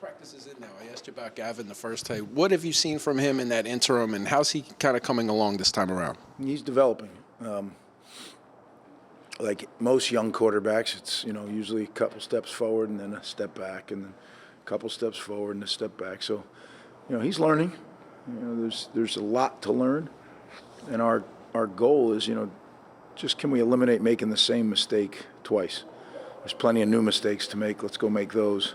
Practice is in now. I asked you about Gavin the first time. What have you seen from him in that interim, and how's he kind of coming along this time around? He's developing. Like most young quarterbacks, it's usually a couple steps forward and then a step back, and then a couple steps forward and a step back. So, he's learning. There's a lot to learn, and our goal is just can we eliminate making the same mistake twice? There's plenty of new mistakes to make. Let's go make those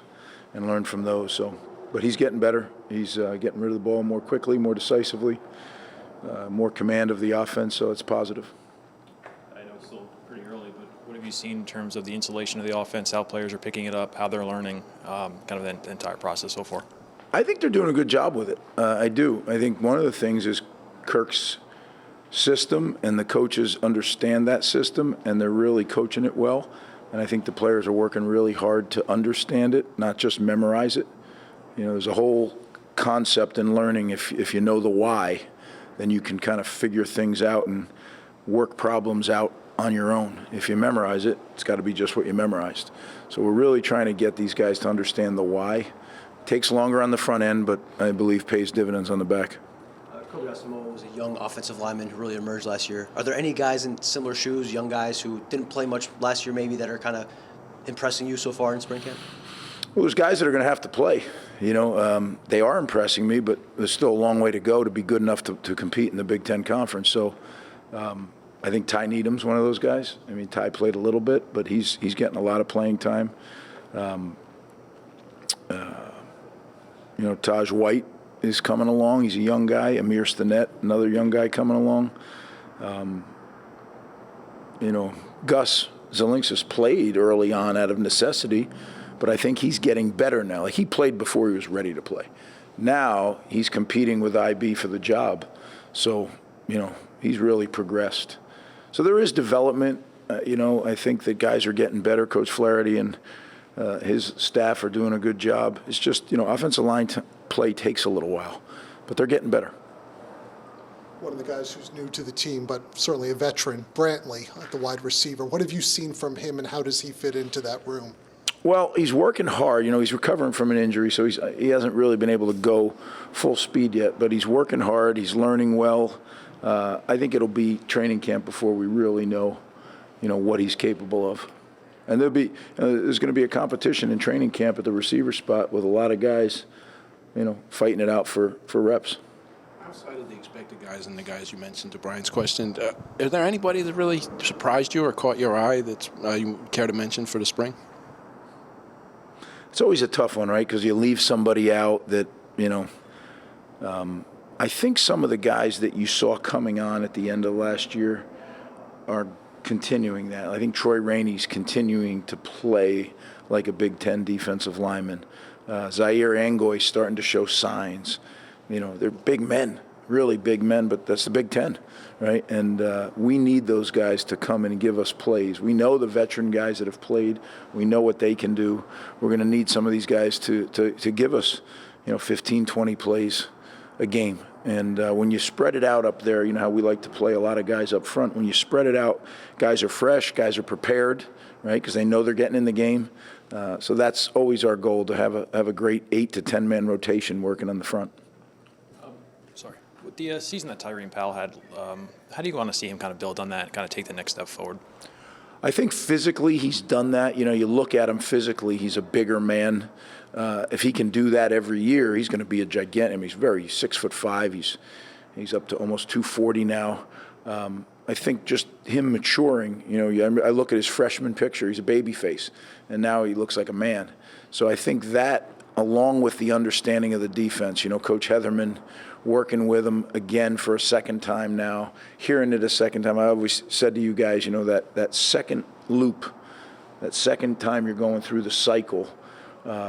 and learn from those. So, but he's getting better. He's getting rid of the ball more quickly, more decisively, more command of the offense. So it's positive. I know it's still pretty early, but what have you seen in terms of the insulation of the offense, how players are picking it up, how they're learning, kind of the entire process so far? I think they're doing a good job with it. I do. I think one of the things is Kirk's system, and the coaches understand that system, and they're really coaching it well. And I think the players are working really hard to understand it, not just memorize it. There's a whole concept in learning. If you know the why, then you can kind of figure things out and work problems out on your own. If you memorize it, it's got to be just what you memorized. So we're really trying to get these guys to understand the why. It takes longer on the front end, but I believe pays dividends on the back. Kobe Asimo was a young offensive lineman who really emerged last year. Are there any guys in similar shoes, young guys who didn't play much last year maybe, that are kind of impressing you so far in spring camp? Well, there's guys that are going to have to play. They are impressing me, but there's still a long way to go to be good enough to compete in the Big Ten Conference. So I think Ty Needham's one of those guys. I mean, Ty played a little bit, but he's getting a lot of playing time. Taj White is coming along. He's a young guy. Amir Stinnett, another young guy coming along. Gus Zelinksis played early on out of necessity, but I think he's getting better now. Like, he played before he was ready to play. Now he's competing with IB for the job. So, he's really progressed. So there is development. I think that guys are getting better. Coach Flaherty and his staff are doing a good job. It's just, offensive line play takes a little while, but they're getting better. One of the guys who's new to the team, but certainly a veteran, Brantley, at the wide receiver. What have you seen from him, and how does he fit into that room? Well, he's working hard. He's recovering from an injury, so he hasn't really been able to go full speed yet, but he's working hard. He's learning well. I think it'll be training camp before we really know, what he's capable of. And there's going to be a competition in training camp at the receiver spot with a lot of guys, fighting it out for reps. Outside of the expected guys and the guys you mentioned to Brian's question, is there anybody that really surprised you or caught your eye that you care to mention for the spring? It's always a tough one, right? Because you leave somebody out that, I think some of the guys that you saw coming on at the end of last year are continuing that. I think Troy Rainey's continuing to play like a Big Ten defensive lineman. Zaire Angoy's starting to show signs. They're big men, really big men, but that's the Big Ten, right? And we need those guys to come in and give us plays. We know the veteran guys that have played. We know what they can do. We're going to need some of these guys to give us, 15, 20 plays a game. And when you spread it out up there, how we like to play a lot of guys up front. When you spread it out, guys are fresh, guys are prepared, right? Because they know they're getting in the game. So that's always our goal, to have a great 8 to 10 man rotation working on the front. With the season that Tyreen Powell had, how do you want to see him kind of build on that, kind of take the next step forward? I think physically he's done that. You look at him physically, he's a bigger man. If he can do that every year, he's going to be a gigantic. He's 6'5". He's up to almost 240 now. I think just him maturing, I look at his freshman picture, he's a baby face, and now he looks like a man. So I think that, along with the understanding of the defense, Coach Heatherman working with him again for a second time now, hearing it a second time. I always said to you guys, that second loop, that second time you're going through the cycle,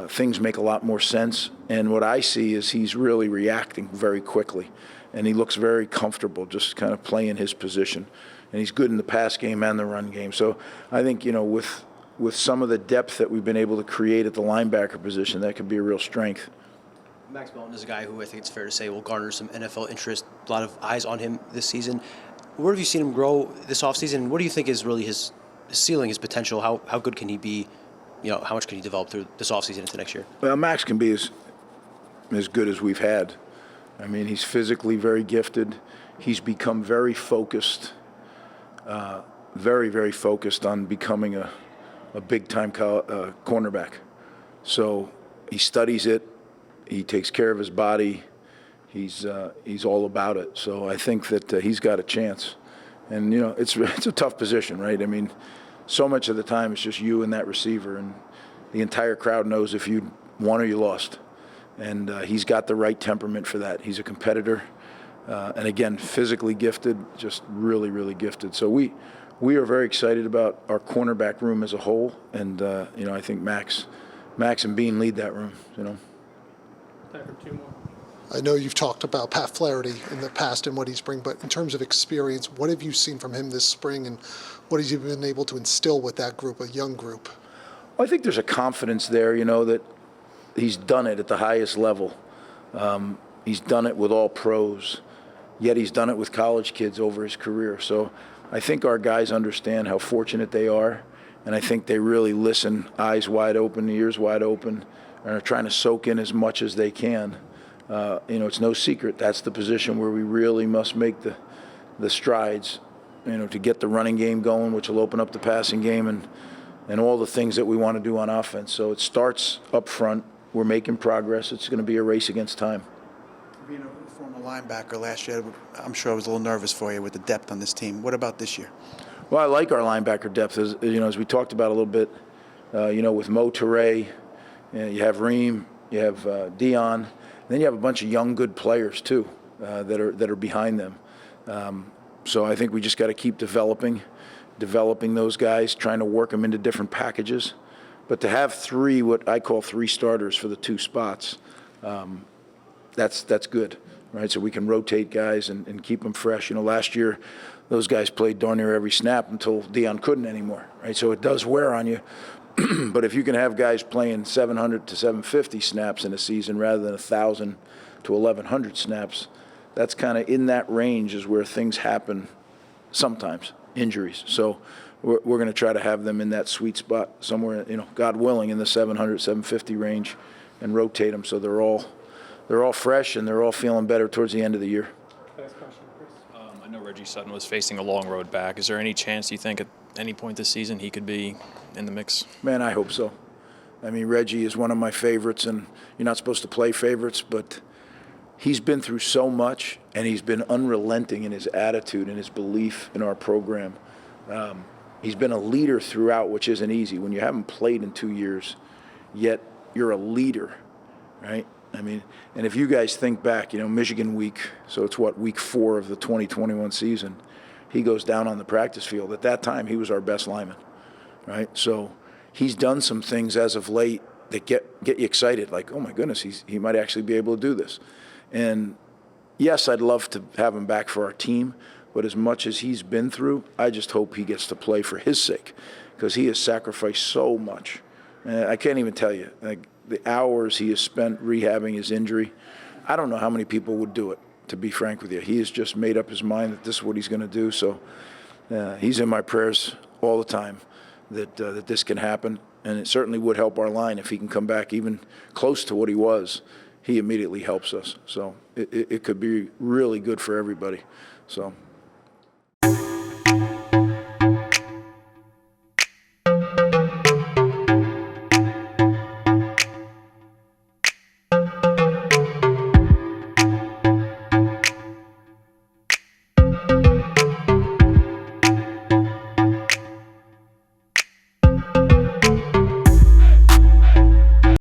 things make a lot more sense. And what I see is he's really reacting very quickly. And he looks very comfortable just kind of playing his position. And he's good in the pass game and the run game. So I think, with some of the depth that we've been able to create at the linebacker position, that could be a real strength. Max Melton is a guy who I think it's fair to say will garner some NFL interest, a lot of eyes on him this season. Where have you seen him grow this offseason? What do you think is really his ceiling, his potential? How good can he be how much can he develop through this offseason into next year? Well, Max can be as good as we've had. I mean, he's physically very gifted. He's become very focused, very, very focused on becoming a big-time cornerback. So he studies it. He takes care of his body. He's all about it. So I think that he's got a chance. And, it's a tough position, right? I mean, so much of the time it's just you and that receiver, and the entire crowd knows if you won or you lost. And he's got the right temperament for that. He's a competitor. And again, physically gifted, just really, really gifted. So we are very excited about our cornerback room as a whole. And, I think Max and Bean lead that room, Time for two more. I know you've talked about Pat Flaherty in the past and what he's bringing, but in terms of experience, what have you seen from him this spring, and what has he been able to instill with that group, a young group? Well, I think there's a confidence there, that he's done it at the highest level. He's done it with all pros, yet he's done it with college kids over his career. So I think our guys understand how fortunate they are, and I think they really listen, eyes wide open, ears wide open, and are trying to soak in as much as they can. It's no secret that's the position where we really must make the strides, to get the running game going, which will open up the passing game and all the things that we want to do on offense. So it starts up front. We're making progress. It's going to be a race against time. Being a former linebacker last year, I'm sure I was a little nervous for you with the depth on this team. What about this year? Well, I like our linebacker depth, as we talked about a little bit. With Mo Toure, you have Reem, you have Dion, and then you have a bunch of young, good players too that are behind them. So I think we just got to keep developing those guys, trying to work them into different packages. But to have what I call three starters for the two spots, that's good, right? So we can rotate guys and keep them fresh. Last year, those guys played darn near every snap until Dion couldn't anymore, right? So it does wear on you. But if you can have guys playing 700 to 750 snaps in a season rather than 1,000 to 1,100 snaps, that's kind of in that range is where things happen sometimes, injuries. So we're going to try to have them in that sweet spot somewhere, God willing, in the 700, 750 range, and rotate them so they're all fresh and they're all feeling better towards the end of the year. Last question, Chris. I know Reggie Sutton was facing a long road back. Is there any chance you think at any point this season he could be in the mix? Man, I hope so. I mean, Reggie is one of my favorites, and you're not supposed to play favorites, but he's been through so much, and he's been unrelenting in his attitude and his belief in our program. He's been a leader throughout, which isn't easy. When you haven't played in 2 years, yet you're a leader, right? I mean, and if you guys think back, Michigan week, so it's week 4 of the 2021 season, he goes down on the practice field. At that time, he was our best lineman, right? So he's done some things as of late that get you excited, like, oh my goodness, he might actually be able to do this. And yes, I'd love to have him back for our team, but as much as he's been through, I just hope he gets to play for his sake, because he has sacrificed so much. I can't even tell you, like, the hours he has spent rehabbing his injury. I don't know how many people would do it, to be frank with you. He has just made up his mind that this is what he's going to do. So he's in my prayers all the time that this can happen. And it certainly would help our line if he can come back even close to what he was. He immediately helps us. So it could be really good for everybody. So